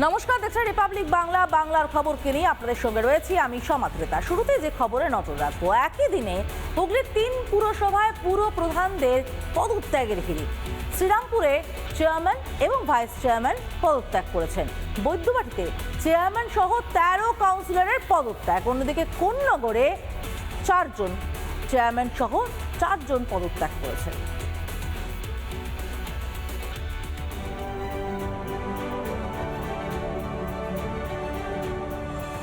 নমস্কার, দেখছেন রিপাবলিক বাংলা। বাংলার খবরকে নিয়ে আপনাদের সঙ্গে রয়েছি আমি সমাদ্রিতা। শুরুতে যে খবরে নজর রাখবো, একই দিনে হুগলির 3 পুরসভায় পুর প্রধানদের পদত্যাগের হিড়িক। শ্রীরামপুরে চেয়ারম্যান এবং ভাইস চেয়ারম্যান পদত্যাগ করেছেন। বৈদ্যবাটিতে চেয়ারম্যান সহ 13 কাউন্সিলরের পদত্যাগ। অন্যদিকে কোন্নগরে 4 জন চেয়ারম্যান সহ 4 জন পদত্যাগ করেছেন।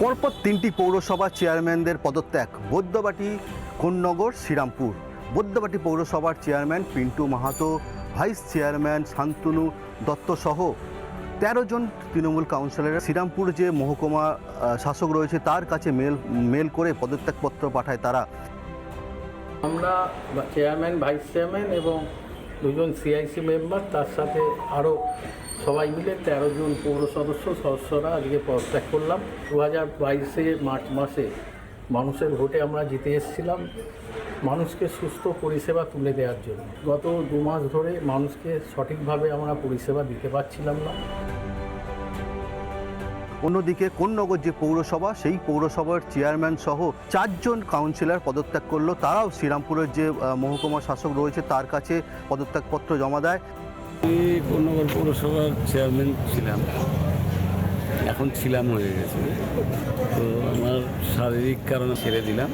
পরপর 3টি পৌরসভা চেয়ারম্যানদের পদত্যাগ। বৈদ্যবাটি, কোন্নগর, শ্রীরামপুর। বৈদ্যবাটি পৌরসভার chairman Pintu Mahato, vice chairman Shantanu Dutta সহ 13 জন তৃণমূল কাউন্সিলর শ্রীরামপুর যে মহকুমা শাসক রয়েছে তার কাছে মেল করে পদত্যাগপত্র পাঠায় তারা। আমরা চেয়ারম্যান, ভাইস চেয়ারম্যান এবং 2 জন সিআইসি মেম্বার, তার সাথে আরও সবাই মিলে 13 জন পৌর সদস্যরা আজকে পদত্যাগ করলাম। 2022 মার্চ মাসে মানুষের ভোটে আমরা জিতে এসেছিলাম মানুষকে সুস্থ পরিষেবা তুলে দেওয়ার জন্য। গত 2 মাস ধরে মানুষকে সঠিকভাবে আমরা পরিষেবা দিতে পারছিলাম না। অন্যদিকে কোন্নগর যে পৌরসভা, সেই পৌরসভার চেয়ারম্যান সহ 4 জন কাউন্সিলর পদত্যাগ করলো। তারাও শ্রীরামপুরের যে মহকুমা শাসক রয়েছে তার কাছে পদত্যাগপত্র জমা দেয়। আমি কোন্নগর পৌরসভার চেয়ারম্যান ছিলাম, এখন ছিলাম হয়ে গেছে। তো আমার শারীরিক কারণে ছেড়ে দিলাম।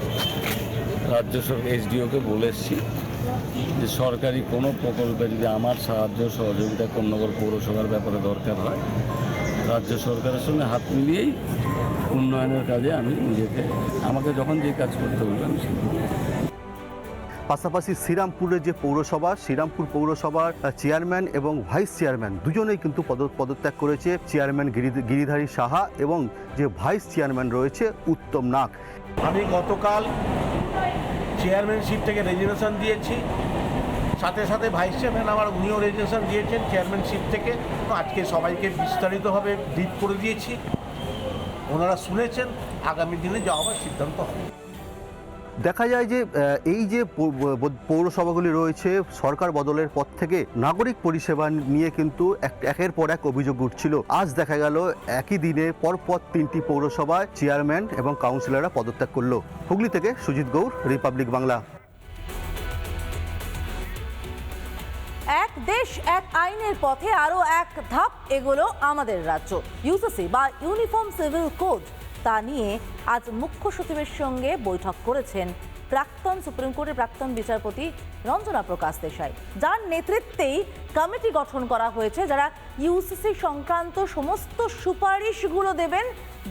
রাজ্য সরকার এসডিওকে বলে এসেছি যে সরকারি কোনো প্রকল্পে যদি আমার সাহায্য সহযোগিতা কোন্নগর পৌরসভার ব্যাপারে দরকার হয়, রাজ্য সরকারের সঙ্গে হাত মিলিয়েই উন্নয়নের কাজে আমি আমাকে যখন যে কাজ করতে বলবে আমি সেটা। পাশাপাশি শ্রীরামপুরের যে পৌরসভা, শ্রীরামপুর পৌরসভার চেয়ারম্যান এবং ভাইস চেয়ারম্যান দুজনেই কিন্তু পদত্যাগ করেছে। চেয়ারম্যান গিরিধারী সাহা এবং যে ভাইস চেয়ারম্যান রয়েছে উত্তম নাগ। আমি গতকাল চেয়ারম্যানশিপ থেকে রেজিগনেশন দিয়েছি, সাথে সাথে ভাইস চেয়ারম্যান উনিও রেজিগনেশন দিয়েছেন চেয়ারম্যানশিপ থেকে। আজকে সবাইকে বিস্তারিতভাবে ব্রিফ করে দিয়েছি, ওনারা শুনেছেন। আগামী দিনে যা হবার সিদ্ধান্ত হবে। দেখা যায় যে এই যে পৌরসভাগুলি রয়েছে, সরকার বদলের পর থেকে নাগরিক পরিষেবা নিয়ে কিন্তু একের পর এক অভিযোগ উঠছিল। আজ দেখা গেল একই দিনে পরপর 3টি পৌরসভায় চেয়ারম্যান এবং কাউন্সিলররা পদত্যাগ করলো। হুগলি থেকে সুজিত গৌর, রিপাবলিক বাংলা। এক দেশ এক আইনের পথে আরও এক ধাপ এগোলো আমাদের রাজ্য। ইউসিসি বা ইউনিফর্ম সিভিল কোড, তা নিয়ে আজ মুখ্য সচিবের সঙ্গে বৈঠক করেছেন প্রাক্তন সুপ্রিম কোর্টের প্রাক্তন বিচারপতি রঞ্জনা প্রকাশ দেশাই, যার নেতৃত্বেই কমিটি গঠন করা হয়েছে, যারা ইউসিসি সংক্রান্ত সমস্ত সুপারিশগুলো দেবেন,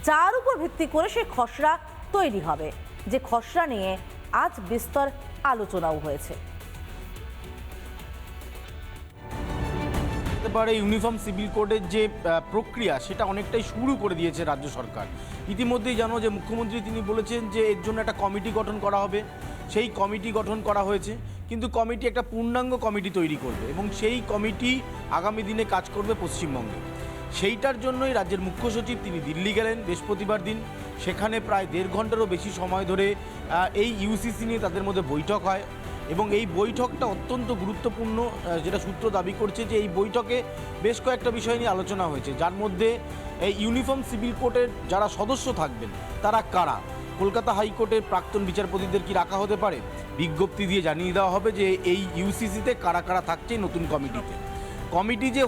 যার উপর ভিত্তি করে সে খসড়া তৈরি হবে। যে খসড়া নিয়ে আজ বিস্তর আলোচনাও হয়েছে। এবারে ইউনিফর্ম সিভিল কোডের যে প্রক্রিয়া সেটা অনেকটাই শুরু করে দিয়েছে রাজ্য সরকার। ইতিমধ্যেই জানো যে মুখ্যমন্ত্রী তিনি বলেছেন যে এর জন্য একটা কমিটি গঠন করা হবে। সেই কমিটি গঠন করা হয়েছে, কিন্তু কমিটি একটা পূর্ণাঙ্গ কমিটি তৈরি করবে এবং সেই কমিটি আগামী দিনে কাজ করবে পশ্চিমবঙ্গে। সেইটার জন্যই রাজ্যের মুখ্য সচিব তিনি দিল্লি গেলেন বৃহস্পতিবার দিন। সেখানে প্রায় 1.5 ঘন্টারও বেশি সময় ধরে এই ইউসিসি নিয়ে তাদের মধ্যে বৈঠক হয় এবং এই বৈঠকটা অত্যন্ত গুরুত্বপূর্ণ। যেটা সূত্র দাবি করছে যে এই বৈঠকে বেশ কয়েকটা বিষয় নিয়ে আলোচনা হয়েছে, যার মধ্যে এই ইউনিফর্ম সিভিল কোর্টের যারা সদস্য থাকবেন তারা কারা। কলকাতা হাইকোর্টের প্রাক্তন বিচারপতিদের কি রাখা হতে পারে, বিজ্ঞপ্তি দিয়ে জানিয়ে দেওয়া হবে যে এই ইউসিসিতে কারা কারা থাকছে নতুন কমিটিতে। কমিটি যে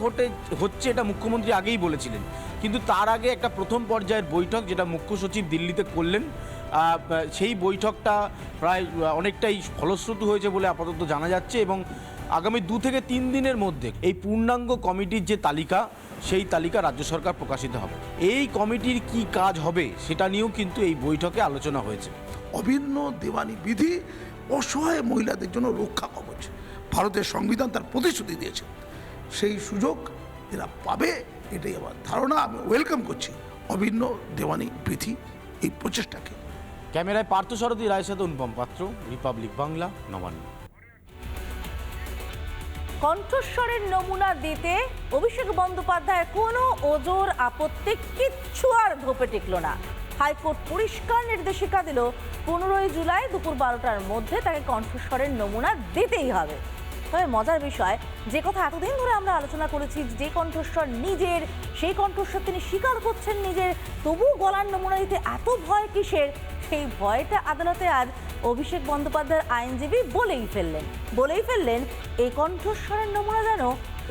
হচ্ছে এটা মুখ্যমন্ত্রী আগেই বলেছিলেন, কিন্তু তার আগে একটা প্রথম পর্যায়ের বৈঠক যেটা মুখ্য সচিব দিল্লিতে করলেন, সেই বৈঠকটা প্রায় অনেকটাই ফলশ্রুতি হয়েছে বলে আপাতত জানা যাচ্ছে এবং আগামী 2 থেকে 3 দিনের মধ্যে এই পূর্ণাঙ্গ কমিটির যে তালিকা, সেই তালিকা রাজ্য সরকার প্রকাশিত হবে। এই কমিটির কি কাজ হবে সেটা নিয়েও কিন্তু এই বৈঠকে আলোচনা হয়েছে। অভিন্ন দেওয়ানি বিধি অসহায় মহিলাদের জন্য রক্ষা কবচ। ভারতের সংবিধান তার প্রতিশ্রুতি দিয়েছে, সেই সুযোগ এরা পাবে, এটাই আমার ধারণা। আমি ওয়েলকাম করছি অভিন্ন দেওয়ানি বিধি এই প্রচেষ্টাকে। ক্যামেরায় পার্থসারথী রায়ের সাথে অনুপম পাত্র, রিপাবলিক বাংলা, নবান্ন। কণ্ঠস্বরের নমুনা দিতে অভিষেক বন্দ্যোপাধ্যায়ের কোনো ওজোর আপত্তি কিচ্ছু আর ধোপে টিকল না। হাইকোর্ট পরিষ্কার নির্দেশিকা দিল 15 জুলাই দুপুর 12টার মধ্যে তাকে কণ্ঠস্বরের নমুনা দিতেই হবে। তবে মজার বিষয়, যে কথা এতদিন ধরে আমরা আলোচনা করেছি, যে কণ্ঠস্বর নিজের, সেই কণ্ঠস্বর তিনি স্বীকার করছেন নিজের, তবু গলার নমুনা দিতে এত ভয় কিসের? সেই ভয়টা আদালতে আজ অভিষেক বন্দ্যোপাধ্যায়ের আইনজীবী বলেই ফেললেন এই কণ্ঠস্বরের নমুনা যেন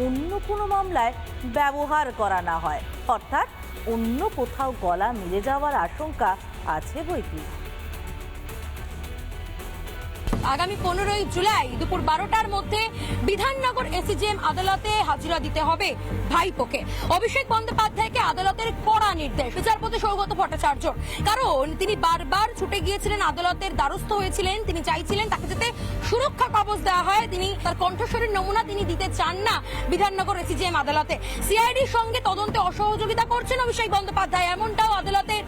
অন্য কোনো মামলায় ব্যবহার করা না হয়, অর্থাৎ অন্য কোথাও গলা মিলে যাওয়ার আশঙ্কা আছে বইকি। আগামী 15ই জুলাই দুপুর 12টার মধ্যে বিধাননগর এসিজেএম আদালতে হাজিরা দিতে হবে ভাইপোকে। অভিষেক বন্দ্যোপাধ্যায়কে আদালতের কড়া নির্দেশ, বিচারপতি সৌগত ভট্টাচার্য, কারণ তিনি বারবার ছুটে গিয়েছিলেন, আদালতের দ্বারস্থ হয়েছিলেন, তিনি চাইছিলেন তাকে যাতে সুরক্ষা কবচ দেওয়া হয়, তিনি তার কণ্ঠস্বরের নমুনা তিনি দিতে চান না বিধাননগর এসিজেএম আদালতে। সিআইডির সঙ্গে তদন্তে অসহযোগিতা করছেন অভিষেক বন্দ্যোপাধ্যায়, এমনটাও আদালতের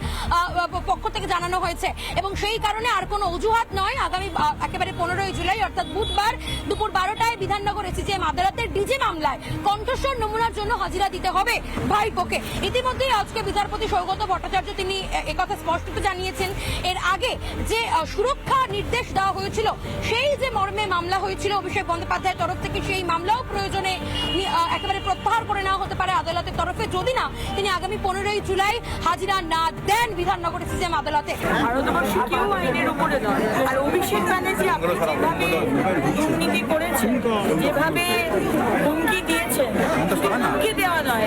পক্ষ থেকে জানানো হয়েছে, এবং সেই কারণে আর কোনো অজুহাত নয়, আগামী একেবারে 15ই জুলাই অর্থাৎ বুধবার দুপুর 12টায় বিধাননগর এসিজেএম আদালতের ডিজি মামলায় কণ্ঠস্বর নমুনার জন্য হাজিরা দিতে হবে ভাইপোকে। ইতিমধ্যেই আজকে বিচারপতি সৌগত ভট্টাচার্য তিনি একথা স্পষ্ট জানিয়েছেন, এর আগে যে সুরক্ষা নির্দেশ দেওয়া হয়েছিল, সেই যে মর্মে মামলা হয়েছিল অভিষেক বন্দ্যোপাধ্যায়ের তরফ থেকে, সেই মামলাও প্রয়োজনে একেবারে প্রত্যাহার করে নেওয়া হতে পারে আদালতের তরফে, যদি না তিনি আগামী 15ই জুলাই হাজিরা না দেন বিধাননগর এসিজেএম আদালতে। ভারতবর্ষে কেউ আইনের উপরে নয়, আর অভিষেক ব্যানার্জি আপনি যেভাবে দুর্নীতি করেছেন, যেভাবে হুমকি দিয়েছেন, হুমকি দেওয়া নয়,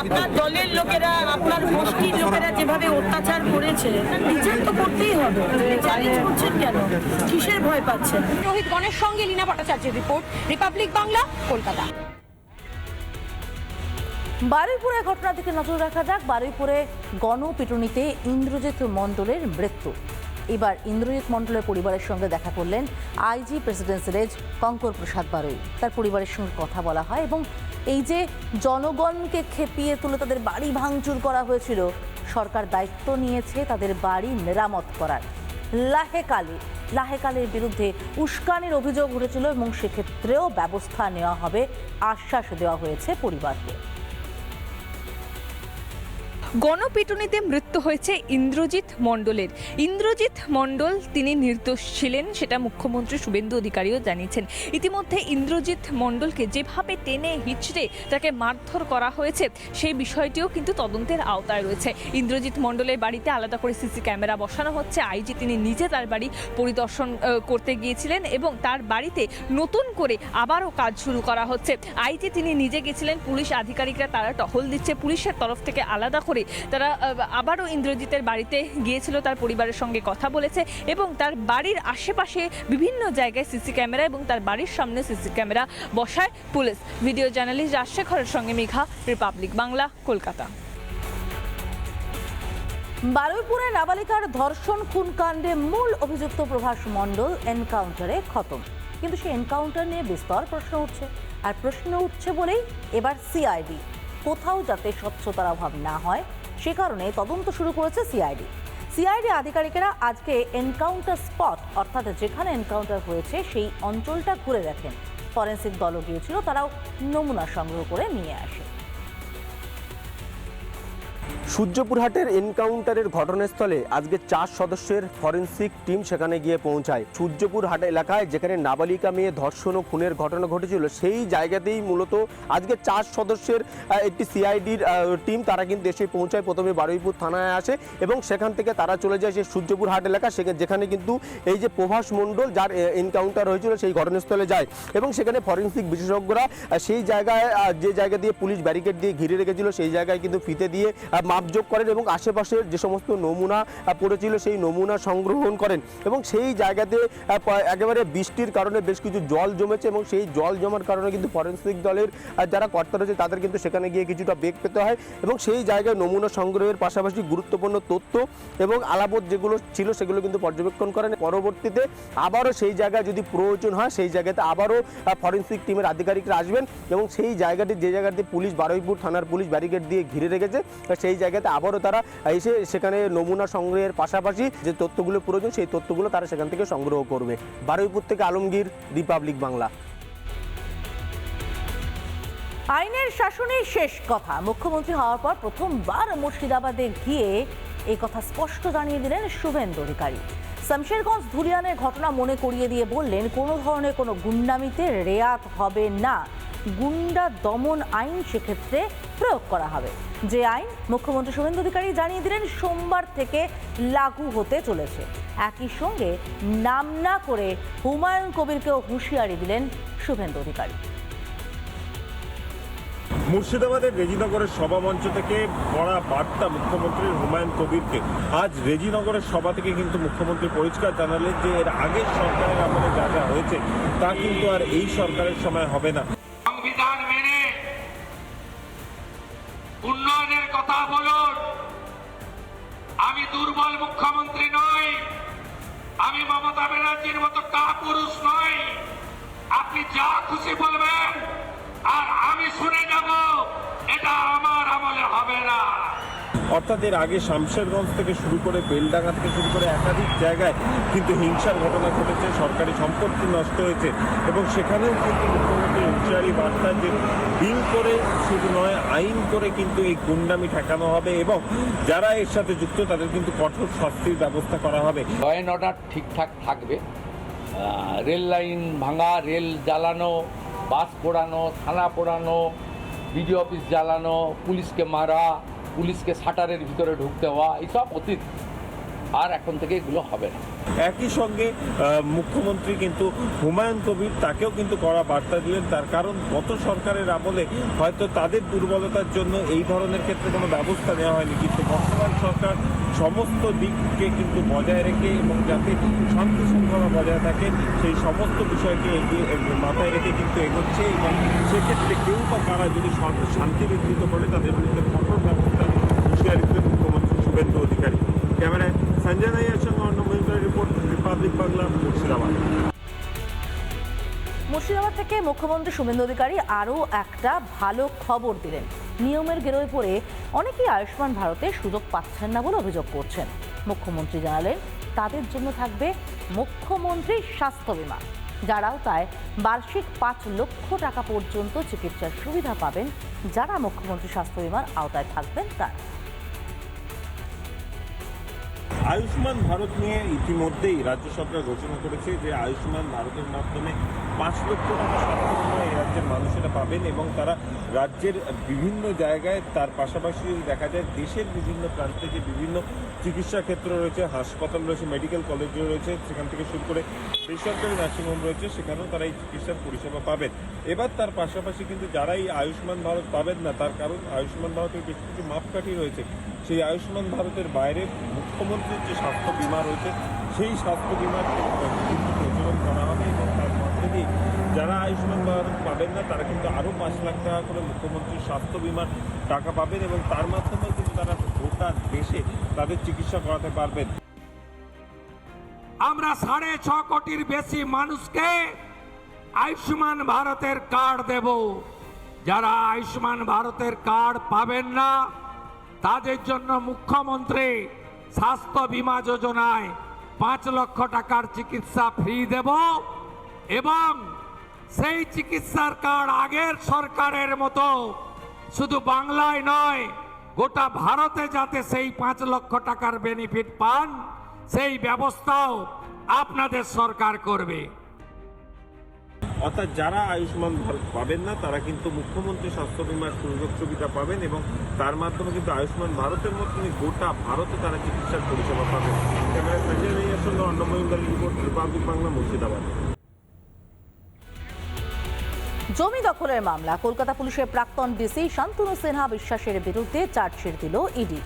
আপনার দলের লোকেরা, আপনার গোষ্ঠীর লোকেরা যেভাবে অত্যাচার করেছে, বিচার তো করতেই হবে। চ্যালেঞ্জ করছেন কেন? কিসের ভয় পাচ্ছেন? রোহিত গণের সঙ্গে লীনা ভট্টাচার্যের রিপোর্ট, রিপাবলিক বাংলা, কলকাতা। বারুইপুরের ঘটনার দিকে নজর রাখা যাক। বারুইপুরে গণপিটুনিতে ইন্দ্রজিৎ মণ্ডলের মৃত্যু। এবার ইন্দ্রজিৎ মণ্ডলের পরিবারের সঙ্গে দেখা করলেন আইজি প্রেসিডেন্সি রেঞ্জ কঙ্কর প্রসাদ বারুই। তার পরিবারের সঙ্গে কথা বলা হয় এবং এই যে জনগণকে খেপিয়ে তুলে তাদের বাড়ি ভাঙচুর করা হয়েছিল, সরকার দায়িত্ব নিয়েছে তাদের বাড়ি মেরামত করার। লাহেকালের বিরুদ্ধে উস্কানির অভিযোগ উঠেছিল এবং সেক্ষেত্রেও ব্যবস্থা নেওয়া হবে আশ্বাস দেওয়া হয়েছে পরিবারকে। গণপিটুনিতে মৃত্যু হয়েছে ইন্দ্রজিৎ মণ্ডলের। ইন্দ্রজিৎ মণ্ডল তিনি নির্দোষ ছিলেন, সেটা মুখ্যমন্ত্রী শুভেন্দু অধিকারীও জানিয়েছেন। ইতিমধ্যে ইন্দ্রজিৎ মণ্ডলকে যেভাবে টেনে হিচড়ে তাকে মারধর করা হয়েছে, সেই বিষয়টিও কিন্তু তদন্তের আওতায় রয়েছে। ইন্দ্রজিৎ মণ্ডলের বাড়িতে আলাদা করে সিসি ক্যামেরা বসানো হচ্ছে। আইজি তিনি নিজে তার বাড়ি পরিদর্শন করতে গিয়েছিলেন এবং তার বাড়িতে নতুন করে আবারও কাজ শুরু করা হচ্ছে। আইজি তিনি নিজে গেছিলেন, পুলিশ আধিকারিকরা তারা টহল দিচ্ছে, পুলিশের তরফ থেকে আলাদা করে তারা আবারও ইন্দ্রজিতের বাড়িতে গিয়েছিল, তার পরিবারের সঙ্গে কথা বলেছে এবং তার বাড়ির আশেপাশে বিভিন্ন জায়গায় সিসি ক্যামেরা এবং তার বাড়ির সামনে সিসি ক্যামেরা বসায় পুলিশ। ভিডিও জার্নালিস্ট রাজশেখরের সঙ্গে মেঘা, রিপাবলিক বাংলা, কলকাতা। বারুইপুরে নাবালিকার ধর্ষণ খুন কাণ্ডে মূল অভিযুক্ত প্রভাস মণ্ডল এনকাউন্টারে খতম, কিন্তু সেই এনকাউন্টার নিয়ে বিস্তর প্রশ্ন উঠছে। আর প্রশ্ন উঠছে বলেই এবার সিআইডি কোথাও যাতে স্বচ্ছতার অভাব না হয়, সে কারণে তদন্ত শুরু করেছে সিআইডি আধিকারিকেরা আজকে এনকাউন্টার স্পট অর্থাৎ যেখানে এনকাউন্টার হয়েছে সেই অঞ্চলটা ঘুরে দেখেন। ফরেন্সিক দলও গিয়েছিল, তারাও নমুনা সংগ্রহ করে নিয়ে আসে। সূর্যপুরহাটের এনকাউন্টারের ঘটনাস্থলে আজকে 4 সদস্যের ফরেন্সিক টিম সেখানে গিয়ে পৌঁছায়। সূর্যপুরহাট এলাকায় যেখানে নাবালিকা মেয়ে ধর্ষণ ও খুনের ঘটনা ঘটেছিল, সেই জায়গাতেই মূলত আজকে 4 সদস্যের একটি সিআইডির টিম তারা কিন্তু এসে পৌঁছায়। প্রথমে বারুইপুর থানায় আসে এবং সেখান থেকে তারা চলে যায় সেই সূর্যপুরহাট এলাকা, যেখানে কিন্তু এই যে প্রভাস মণ্ডল যার এনকাউন্টার হয়েছিল সেই ঘটনাস্থলে যায় এবং সেখানে ফরেন্সিক বিশেষজ্ঞরা সেই জায়গায় যে জায়গা দিয়ে পুলিশ ব্যারিকেড দিয়ে ঘিরে রেখেছিল সেই জায়গায় কিন্তু ফিতে দিয়ে মাপযোগ করেন এবং আশেপাশের যে সমস্ত নমুনা পড়েছিল সেই নমুনা সংগ্রহণ করেন এবং সেই জায়গাতে একেবারে বৃষ্টির কারণে বেশ কিছু জল জমেছে এবং সেই জল জমার কারণে কিন্তু ফরেন্সিক দলের যারা কর্তা রয়েছে তাদের কিন্তু সেখানে গিয়ে কিছুটা বেগ পেতে হয় এবং সেই জায়গায় নমুনা সংগ্রহের পাশাপাশি গুরুত্বপূর্ণ তথ্য এবং আলামত যেগুলো ছিল সেগুলো কিন্তু পর্যবেক্ষণ করেন। পরবর্তীতে আবারও সেই জায়গায় যদি প্রয়োজন হয় সেই জায়গাতে আবারও ফরেন্সিক টিমের আধিকারিকরা আসবেন এবং সেই জায়গাটি যে জায়গাতে পুলিশ বারুইপুর থানার পুলিশ ব্যারিকেড দিয়ে ঘিরে রেখেছে সেই জায়গাতে আবারও তারা এসে সেখানে নমুনা সংগ্রহের পাশাপাশি যে তথ্যগুলো প্রয়োজন সেই তথ্যগুলো তারা সেখান থেকে সংগ্রহ করবে। বারুইপুর থেকে আলমগীর, রিপাবলিক বাংলা। আইনের শাসনের শেষ কথা। মুখ্যমন্ত্রী হওয়ার পর প্রথমবার মুর্শিদাবাদে গিয়ে এই কথা স্পষ্ট জানিয়ে দিলেন শুভেন্দু অধিকারী। শামশেরগঞ্জ ধুলিয়ানের ঘটনা মনে করিয়ে দিয়ে বললেন, কোনো ধরনের কোনো গুন্ডামিতে রেয়াত হবে না। গুন্ডা দমন আইন সেক্ষেত্রে প্রয়োগ করা হবে। যে আইন মুখ্যমন্ত্রী শুভেন্দু অধিকারী জানিয়ে দিলেন সোমবার থেকে লাগু হতে চলেছে। একই সঙ্গে নাম না করে হুমায়ুন কবিরকেও হুঁশিয়ারি দিলেন শুভেন্দু অধিকারী। মুর্শিদাবাদের রেজিনগরের সভামঞ্চ থেকে কড়া বার্তা মুখ্যমন্ত্রীর হুমায়ুন কবিরকে। আজ রেজিনগরের সভা থেকে কিন্তু মুখ্যমন্ত্রী পরিষ্কার জানালেন যে এর আগের সরকারের আমলে যা যা হয়েছে তা কিন্তু আর এই সরকারের সময় হবে না। সংবিধান মেনে উন্নয়নের কথা বলুন। আমি দুর্বল মুখ্যমন্ত্রী নই, আমি মমতা ব্যানার্জির মতো কাপুরুষ নই। আপনি যা খুশি বলবেন আর আমি শুনে যাব, এটা আমার আমলে হবে না। অর্থাৎ এর আগে শামশেরগঞ্জ থেকে শুরু করে বেলডাঙ্গা থেকে শুরু করে একাধিক জায়গায় কিন্তু হিংসার ঘটনা ঘটেছে, সরকারি সম্পত্তি নষ্ট হয়েছে এবং সেখানেও কিন্তু মুখ্যমন্ত্রী হুঁশিয়ারি বার্তা যে বিল করে শুধু নয়, আইন করে কিন্তু এই গুন্ডামি ঠেকানো হবে এবং যারা এর সাথে যুক্ত তাদের কিন্তু কঠোর শাস্তির ব্যবস্থা করা হবে। ল অ্যান্ড অর্ডার ঠিকঠাক থাকবে। রেল লাইন ভাঙা, রেল জ্বালানো, বাস পোড়ানো, থানা পোড়ানো, বিডিও অফিস জ্বালানো, পুলিশকে মারা, পুলিশকে শাটারের ভিতরে ঢুকতে হওয়া, এইসব অতীত। আর এখন থেকে এগুলো হবে না। একই সঙ্গে মুখ্যমন্ত্রী কিন্তু হুমায়ুন কবির তাকেও কিন্তু কড়া বার্তা দিলেন। তার কারণ গত সরকারের আমলে হয়তো তাদের দুর্বলতার জন্য এই ধরনের ক্ষেত্রে কোনো ব্যবস্থা নেওয়া হয়নি, কিন্তু বর্তমান সরকার সমস্ত দিককে কিন্তু বজায় রেখে এবং যাতে শান্তি শৃঙ্খলা বজায় থাকে সেই সমস্ত বিষয়কে মাথায় রেখে কিন্তু এগোচ্ছে এবং সেক্ষেত্রে কেউ বা কারা যদি শান্তি বিঘ্নিত করে তাদের বিরুদ্ধে কঠোর ব্যবস্থা হুঁশিয়ারি দিলেন মুখ্যমন্ত্রী শুভেন্দু অধিকারী। ক্যামেরায় সঞ্জয় নাইয়ার সঙ্গে অন্য মহিন্দ্রের রিপোর্ট, রিপাবলিক বাংলা, মুর্শিদাবাদ। মুর্শিদাবাদ থেকে মুখ্যমন্ত্রী শুভেন্দু অধিকারী আরও একটা ভালো খবর দিলেন। নিয়মের গেরোয় পড়ে অনেকেই আয়ুষ্মান ভারতে সুযোগ পাচ্ছেন না বলে অভিযোগ করছেন। মুখ্যমন্ত্রী জানালেন, তাদের জন্য থাকবে মুখ্যমন্ত্রী স্বাস্থ্য বীমা। যারাও তাই বার্ষিক 5 লক্ষ টাকা পর্যন্ত চিকিৎসার সুবিধা পাবেন যারা মুখ্যমন্ত্রী স্বাস্থ্য বীমার আওতায় থাকবেন তারা। আয়ুষ্মান ভারত নিয়ে ইতিমধ্যেই রাজ্য সরকার ঘোষণা করেছে যে আয়ুষ্মান ভারতের মাধ্যমে 5 লক্ষ টাকা স্বাস্থ্য বীমা এই রাজ্যের মানুষেরা পাবেন এবং তারা রাজ্যের বিভিন্ন জায়গায়, তার পাশাপাশি দেখা যায় দেশের বিভিন্ন প্রান্তে যে বিভিন্ন চিকিৎসা ক্ষেত্র রয়েছে, হাসপাতাল রয়েছে, মেডিকেল কলেজ রয়েছে, সেখান থেকে শুরু করে বেসরকারি নার্সিংহোম রয়েছে, সেখানেও তারা এই চিকিৎসার পরিষেবা পাবেন। এবার তার পাশাপাশি কিন্তু যারা এই আয়ুষ্মান ভারত পাবেন না, তার কারণ আয়ুষ্মান ভারতের বেশ কিছু মাপকাঠি রয়েছে। সেই আয়ুষ্মান ভারতের বাইরে মুখ্যমন্ত্রীর যে স্বাস্থ্য বীমা রয়েছে সেই স্বাস্থ্য বীমার প্রচলন করা হবে এবং তার মধ্যে দিয়ে যারা আয়ুষ্মান ভারত পাবেন না তারা কিন্তু আরও 5 লাখ টাকা করে মুখ্যমন্ত্রীর স্বাস্থ্য বীমার টাকা পাবেন এবং তার মাধ্যমে কিন্তু তারা গোটা দেশে তাদের চিকিৎসা করাতে পারবেন। আমরা 6.5 কোটির বেশি মানুষকে আয়ুষ্মান ভারতের কার্ড দেব। যারা আয়ুষ্মান ভারতের কার্ড পাবেন না তাদের জন্য মুখ্যমন্ত্রী স্বাস্থ্য বীমা যোজনায় 5 লক্ষ টাকার চিকিৎসা ফ্রি দেব এবং সেই চিকিৎসার কার্ড আগের সরকারের মতো শুধু বাংলায় নয় গোটা ভারতে যাতে সেই 5 লক্ষ টাকার বেনিফিট পান সেই ব্যবস্থাও আপনাদের সরকার করবে। অর্থাৎ যারা আয়ুষ্মান ভারত পাবেন না তারা কিন্তু মুখ্যমন্ত্রী স্বাস্থ্য বীমার সুযোগ সুবিধা পাবেন এবং তার মাধ্যমে কিন্তু আয়ুষ্মান ভারতের মতনই গোটা ভারতে তারা চিকিৎসার পরিষেবা পাবেন। ক্যামেরায় সঞ্জয় নাইয়ার সঙ্গে অন্য মহিন্দ্রের রিপোর্ট, রিপাবলিক বাংলা, মুর্শিদাবাদ। জমি দখলের মামলা, কলকাতা পুলিশের প্রাক্তন ডিসি শান্তনু সিনহা বিশ্বাসের বিরুদ্ধে চার্জশিট দিল ইডি।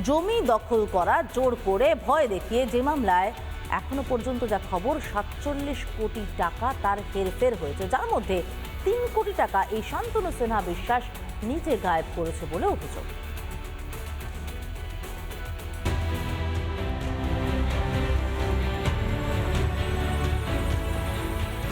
জমি দখল করা, জোর করে, ভয় দেখিয়ে যে মামলায় এখনো পর্যন্ত যা খবর 47 কোটি টাকা তার হেরফের হয়েছে, যার মধ্যে 3 কোটি টাকা এই শান্তনু সিনহা বিশ্বাস নিজে গায়েব করেছে বলে অভিযোগ।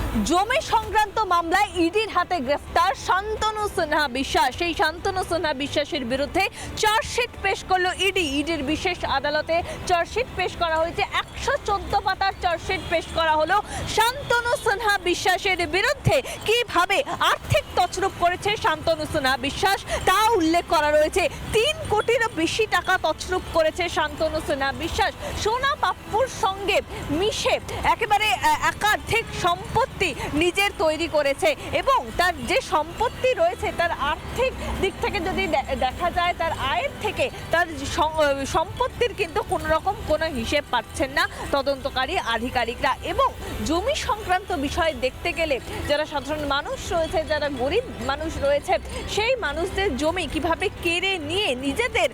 জমি সংক্রান্ত মামলায় ইডির হাতে গ্রেফতার শান্তনু সিনহা বিশ্বাস। সেই শান্তনু সিনহা বিশ্বাসের বিরুদ্ধে চার্জশিট পেশ করলো ইডি। ইডির বিশেষ আদালতে চার্জশিট পেশ করা হয়েছে, 114 পাতার চার্জশিট পেশ করা হলো শান্তনু সিনহা বিশ্বাসের বিরুদ্ধে। কিভাবে আর্থিক তছরূপ করেছে শান্তনু সিনহা বিশ্বাস তা উল্লেখ করা রয়েছে। 3 কোটিরও বেশি টাকা তছরূপ করেছে শান্তনু সিনহা বিশ্বাস। সোনা পাপ্পুর সঙ্গে মিশে একেবারে একাধিক সম্পত্তি নিজের তৈরি করেছে এবং তার যে সম্পত্তি রয়েছে তার আর্থিক দিক থেকে যদি দেখা যায়, তার আয়ের থেকে তার সম্পত্তির কিন্তু কোনো রকম কোনো হিসেব পাচ্ছেন না তদন্তকারী আধিকারিকরা। এবং জমি সংক্রান্ত বিষয় দেখতে গেলে যারা সাধারণ মানুষ রয়েছে, যারা গরিব মানুষ রয়েছে, সেই মানুষদের জমি কিভাবে কেড়ে নিয়ে নিজেদের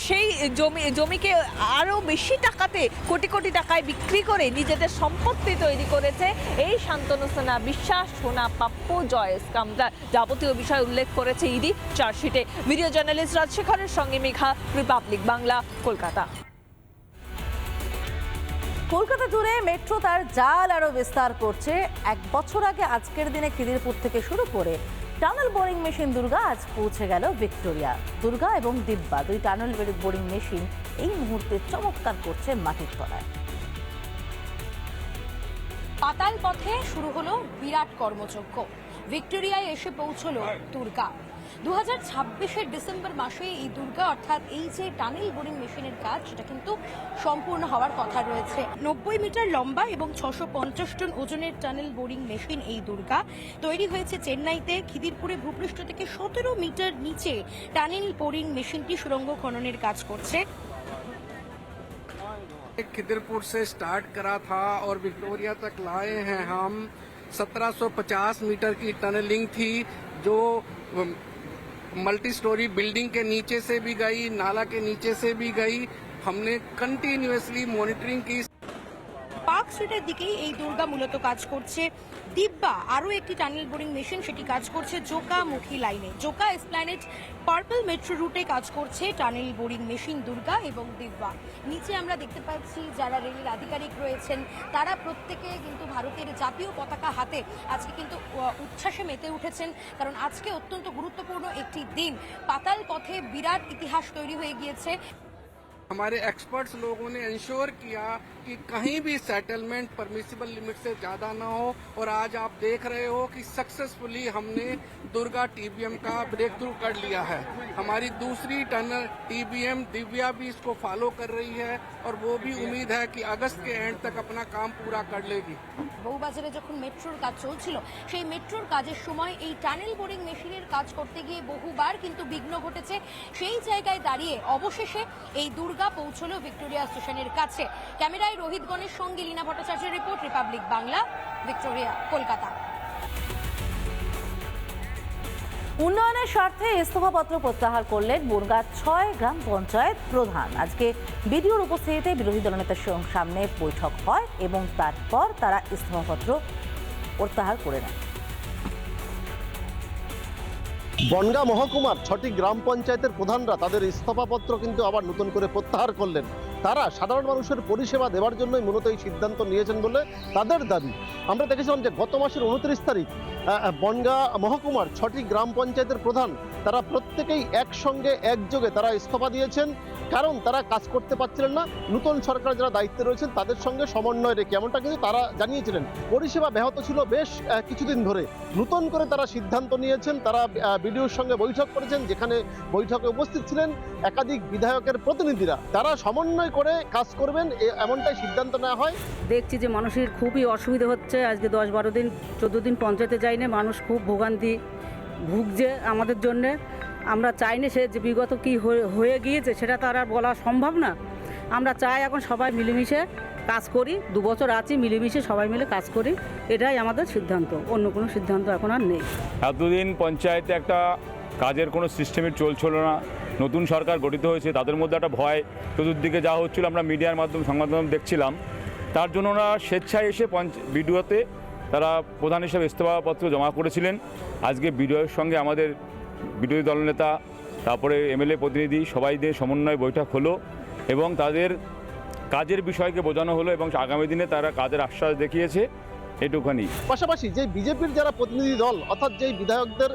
সেই জমিকে আরও বেশি টাকাতে কোটি কোটি টাকায় বিক্রি করে নিজেদের সম্পত্তি তৈরি করেছে এই শান্তনু সিনহা বিশ্বাস, সোনা পাপ্পু, জয়েশ কামদার। যাবতীয় বিষয় উল্লেখ করেছে ইডি চার্জশিটে। ভিডিও জার্নালিস্ট রাজশেখরের সঙ্গে মেঘা, রিপাবলিক বাংলা, কলকাতা। কলকাতা জুড়ে মেট্রো তার জাল আরও বিস্তার করছে। 1 বছর আগে আজকের দিনে খিদিরপুর থেকে শুরু করে টানেল বোরিং মেশিন দুর্গা আজ পৌঁছে গেল ভিক্টোরিয়া। দুর্গা এবং দিব্যা, 2 টানেল বোরিং মেশিন এই মুহূর্তে চমৎকার করছে মাটির তলায়। পাতাল পথে শুরু হলো বিরাট কর্মযজ্ঞ। ভিক্টোরিয়ায় এসে পৌঁছলো দুর্গা। 2026-এর ডিসেম্বর মাসে এই দুর্গা, অর্থাৎ এই যে টানেল বোরিং মেশিনের কাজ, সেটা কিন্তু সম্পূর্ণ হওয়ার কথা রয়েছে। 90 মিটার লম্বা এবং 650 টন ওজনের টানেল বোরিং মেশিন এই দুর্গা তৈরি হয়েছে চেন্নাইতে। খিদিরপুরে ভূপৃষ্ঠ থেকে 17 মিটার নিচে টানেল বোরিং মেশিনটি সুড়ঙ্গ খননের কাজ করছে। खिदिरपुर से स्टार्ट करा था और विक्टोरिया तक लाए हैं हम। 1750 मीटर की टनलिंग थी जो मल्टी स्टोरी बिल्डिंग के नीचे से भी गई, नाला के नीचे से भी गई। हमने कंटिन्यूअसली मॉनिटरिंग की। পার্ক স্ট্রিটের দিকেই এই দুর্গা মূলত কাজ করছে। দিব্যা আরও একটি টানেল বোরিং মেশিন, সেটি কাজ করছে জোকামুখী লাইনে। জোকা এসপ্ল্যানেড পার্পল মেট্রো রুটে কাজ করছে টানেল বোরিং মেশিন দুর্গা এবং দিব্যা। নিচে আমরা দেখতে পাচ্ছি যারা রেলের আধিকারিক রয়েছেন তারা প্রত্যেকে কিন্তু ভারতের জাতীয় পতাকা হাতে আজকে কিন্তু উচ্ছ্বাসে মেতে উঠেছেন, কারণ আজকে অত্যন্ত গুরুত্বপূর্ণ একটি দিন। পাতাল পথে বিরাট ইতিহাস তৈরি হয়ে গিয়েছে। हमारे एक्सपर्ट्स लोगों ने इंश्योर किया कि कहीं भी सेटलमेंट परमिसिबल लिमिट से ज्यादा ना हो, और आज आप देख रहे हो कि सक्सेसफुली हमने दुर्गा टीबीएम का ब्रेक थ्रू कर लिया है। हमारी दूसरी टनल टीबीएम दिव्या भी इसको फॉलो कर रही है और वो भी उम्मीद है कि अगस्त के एंड तक अपना काम पूरा कर लेगी। বউবাজারে যখন মেট্রোর কাজ চলছিল, সেই মেট্রোর কাজের সময় এই টানেল বোরিং মেশিনের কাজ করতে গিয়ে বহুবার কিন্তু বিঘ্ন ঘটেছে। সেই জায়গায় দাঁড়িয়ে অবশেষে এই দুর্গা পৌঁছলো ভিক্টোরিয়া স্টেশনের কাছে। ক্যামেরায় রোহিত গণের সঙ্গে লীনা ভট্টাচার্যের report, Republic Bangla, Victoria, Kolkata. উন্নয়নের স্বার্থে ইস্তফাপত্র প্রত্যাহার করলেন বনগাঁ 6 গ্রাম পঞ্চায়েত প্রধান। আজকে বিডিওর উপস্থিতিতে বিরোধী দলনেতার সামনে বৈঠক হয় এবং তারপর তারা ইস্তফাপত্র প্রত্যাহার করে নেন। বনগাঁ মহকুমার 6টি গ্রাম পঞ্চায়েতের প্রধানরা তাদের ইস্তফাপত্র কিন্তু আবার নতুন করে প্রত্যাহার করলেন। তারা সাধারণ মানুষের পরিষেবা দেওয়ার জন্যই মূলত এই সিদ্ধান্ত নিয়েছেন বলে তাদের দাবি। আমরা দেখেছিলাম যে গত মাসের 29 তারিখ বনগাঁ মহকুমার 6টি গ্রাম পঞ্চায়েতের প্রধান তারা প্রত্যেকেই একসঙ্গে একযোগে তারা ইস্তফা দিয়েছেন, কারণ তারা কাজ করতে পারছিলেন না। নতুন সরকার যারা দায়িত্বে রয়েছেন তাদের সঙ্গে সমন্বয় রেখে, এমনটা কিন্তু তারা জানিয়েছিলেন। পরিষেবা ব্যাহত ছিল বেশ কিছুদিন ধরে। নতুন করে তারা সিদ্ধান্ত নিয়েছেন, তারা বিডিওর সঙ্গে বৈঠক করেছেন, যেখানে বৈঠকে উপস্থিত ছিলেন একাধিক বিধায়কের প্রতিনিধিরা। তারা সমন্বয় করে কাজ করবেন, এমনটাই সিদ্ধান্ত নেওয়া হয়। দেখছি যে মানুষের খুবই অসুবিধা হচ্ছে। আজকে 10-12 দিন 14 দিন পঞ্চায়েতে যাই না, মানুষ খুব ভোগান্তি ভুগছে আমাদের জন্যে। আমরা চাই না সে যে বিগত কি হয়ে গিয়েছে সেটা তো আর বলা সম্ভব না। আমরা চাই এখন সবাই মিলেমিশে কাজ করি। 2 বছর আছি, মিলেমিশে সবাই মিলে কাজ করি, এটাই আমাদের সিদ্ধান্ত। অন্য কোনো সিদ্ধান্ত এখন আর নেই। এতদিন পঞ্চায়েতে একটা কাজের কোনো সিস্টেমে চলছিল না। নতুন সরকার গঠিত হয়েছে, তাদের মধ্যে একটা ভয় চতুর্দিকে যা হচ্ছিল আমরা মিডিয়ার মাধ্যমে সংবাদ মাধ্যমে দেখছিলাম। তার জন্য ওরা স্বেচ্ছায় এসে বিডিওতে তারা প্রধান হিসেবে ইস্তফাপত্র জমা করেছিলেন। আজকে বিডিওর সঙ্গে আমাদের বিরোধী দলনেতা, তারপরে এমএলএ প্রতিনিধি সবাইদের সমন্বয় বৈঠক হলো এবং তাদের কাজের বিষয়কে বোঝানো হলো এবং আগামী দিনে তারা কাজের আশ্বাস দেখিয়েছে এটুখানি। পাশাপাশি যে বিজেপির যারা প্রতিনিধি দল অর্থাৎ যেই বিধায়কদের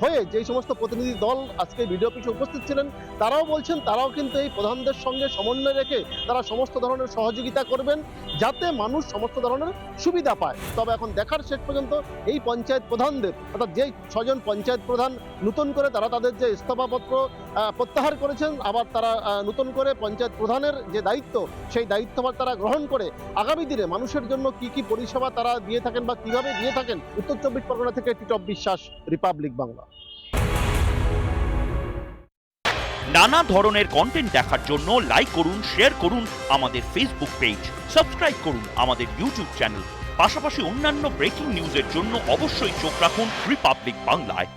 হয়ে যেই সমস্ত প্রতিনিধি দল আজকে বিডিও অফিসে উপস্থিত ছিলেন, তারাও বলছেন তারাও কিন্তু এই প্রধানদের সঙ্গে সমন্বয় রেখে তারা সমস্ত ধরনের সহযোগিতা করবেন যাতে মানুষ সমস্ত ধরনের সুবিধা পায়। তবে এখন দেখার শেষ পর্যন্ত এই পঞ্চায়েত প্রধানদের অর্থাৎ যেই 6 জন পঞ্চায়েত প্রধান নতুন করে তারা তাদের যে ইস্তফাপত্র প্রত্যাহার করেছেন, আবার তারা নতুন করে পঞ্চায়েত প্রধানের যে দায়িত্ব সেই দায়িত্বভার তারা গ্রহণ করে আগামী দিনে মানুষের জন্য কি কি পরিষেবা তারা দিয়ে থাকেন বা কিভাবে দিয়ে থাকেন। উত্তর 24 পরগনা থেকে টিটপ বিশ্বাস, রিপাবলিক বাংলা। নানা ধরনের কন্টেন্ট দেখার জন্য লাইক করুন, শেয়ার করুন আমাদের ফেসবুক পেজ, সাবস্ক্রাইব করুন আমাদের ইউটিউব চ্যানেল। পাশাপাশি অন্যান্য ব্রেকিং নিউজের জন্য অবশ্যই চোখ রাখুন রিপাবলিক বাংলায়।